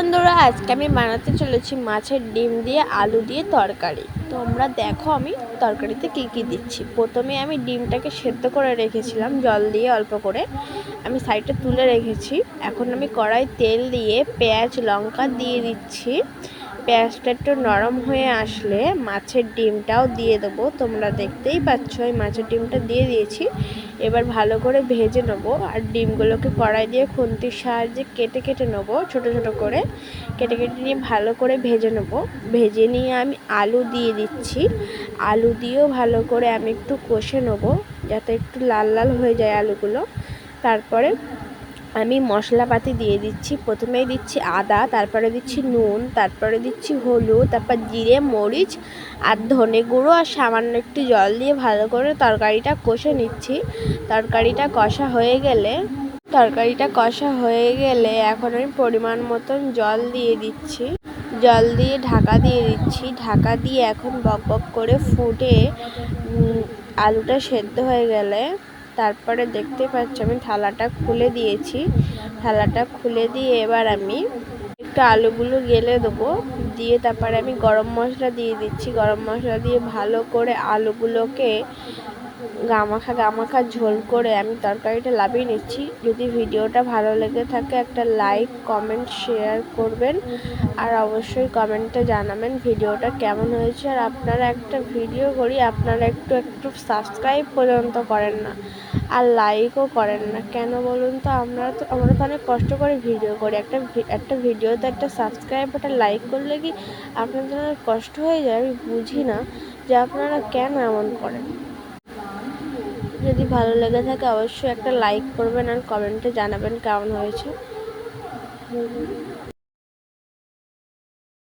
বন্ধুরা, আজকে আমি বানাতে চলেছি মাছের ডিম দিয়ে আলু দিয়ে তরকারি। তোমরা দেখো আমি তরকারিতে কি কি দিচ্ছি। প্রথমে আমি ডিমটাকে সেদ্ধ করে রেখেছিলাম জল দিয়ে অল্প করে, আমি সাইডে তুলে রেখেছি। এখন আমি কড়াই তেল দিয়ে পেঁয়াজ লঙ্কা দিয়ে দিচ্ছি। পেঁয়াজটা একটু নরম হয়ে আসলে মাছের ডিমটাও দিয়ে দেবো। তোমরা দেখতেই পাচ্ছ এই মাছের ডিমটা দিয়ে দিয়েছি। এবার ভালো করে ভেজে নেবো। আর ডিমগুলোকে কড়াই দিয়ে খুন্তির সাহায্যে কেটে কেটে নেবো, ছোট ছোট করে কেটে কেটে নিয়ে ভালো করে ভেজে নেবো। ভেজে নিয়ে আমি আলু দিয়ে দিচ্ছি। আলু দিয়েও ভালো করে আমি একটু কষে নেবো যাতে একটু লাল লাল হয়ে যায় আলুগুলো। তারপরে আমি মশলাপাতি দিয়ে দিচ্ছি। প্রথমেই দিচ্ছি আদা, তারপরে দিচ্ছি নুন, তারপরে দিচ্ছি হলুদ, তারপর জিরে মরিচ আর ধনে গুঁড়ো আর সামান্য একটু জল দিয়ে ভালো করে তরকারিটা কষে নিচ্ছি। তরকারিটা কষা হয়ে গেলে এখন আমি পরিমাণ মতন জল দিয়ে দিচ্ছি। জল দিয়ে ঢাকা দিয়ে দিচ্ছি। ঢাকা দিয়ে এখন বক বক করে ফুটে আলুটা সেদ্ধ হয়ে গেলে তারপরে দেখতে পাচ্ছি আমি থালাটা খুলে দিয়েছি। থালাটা খুলে দিয়ে এবার আমি একটু আলুগুলো গেলে দেবো। দিয়ে তারপরে আমি গরম মশলা দিয়ে দিচ্ছি। গরম মশলা দিয়ে ভালো করে আলুগুলোকে গামাখা ঝোল করে আমি তরকারিটা লাভিয়ে নিচ্ছি। যদি ভিডিওটা ভালো লেগে থাকে একটা লাইক কমেন্ট শেয়ার করবেন, আর অবশ্যই কমেন্টে জানাবেন ভিডিওটা কেমন হয়েছে। আর আপনারা একটা ভিডিও করি আপনারা একটু সাবস্ক্রাইব পর্যন্ত করেন না আর লাইকও করেন না কেন বলুন তো? আমরা তো অনেক কষ্ট করে ভিডিও করি। একটা ভিডিওতে একটা সাবস্ক্রাইব একটা লাইক করলে কি আপনাদের অনেক কষ্ট হয়ে যায়? আমি বুঝি না যে আপনারা কেন এমন করেন। যদি ভালো লেগে থাকে অবশ্যই একটা লাইক করবেন আর কমেন্টে জানাবেন কেমন হয়েছে।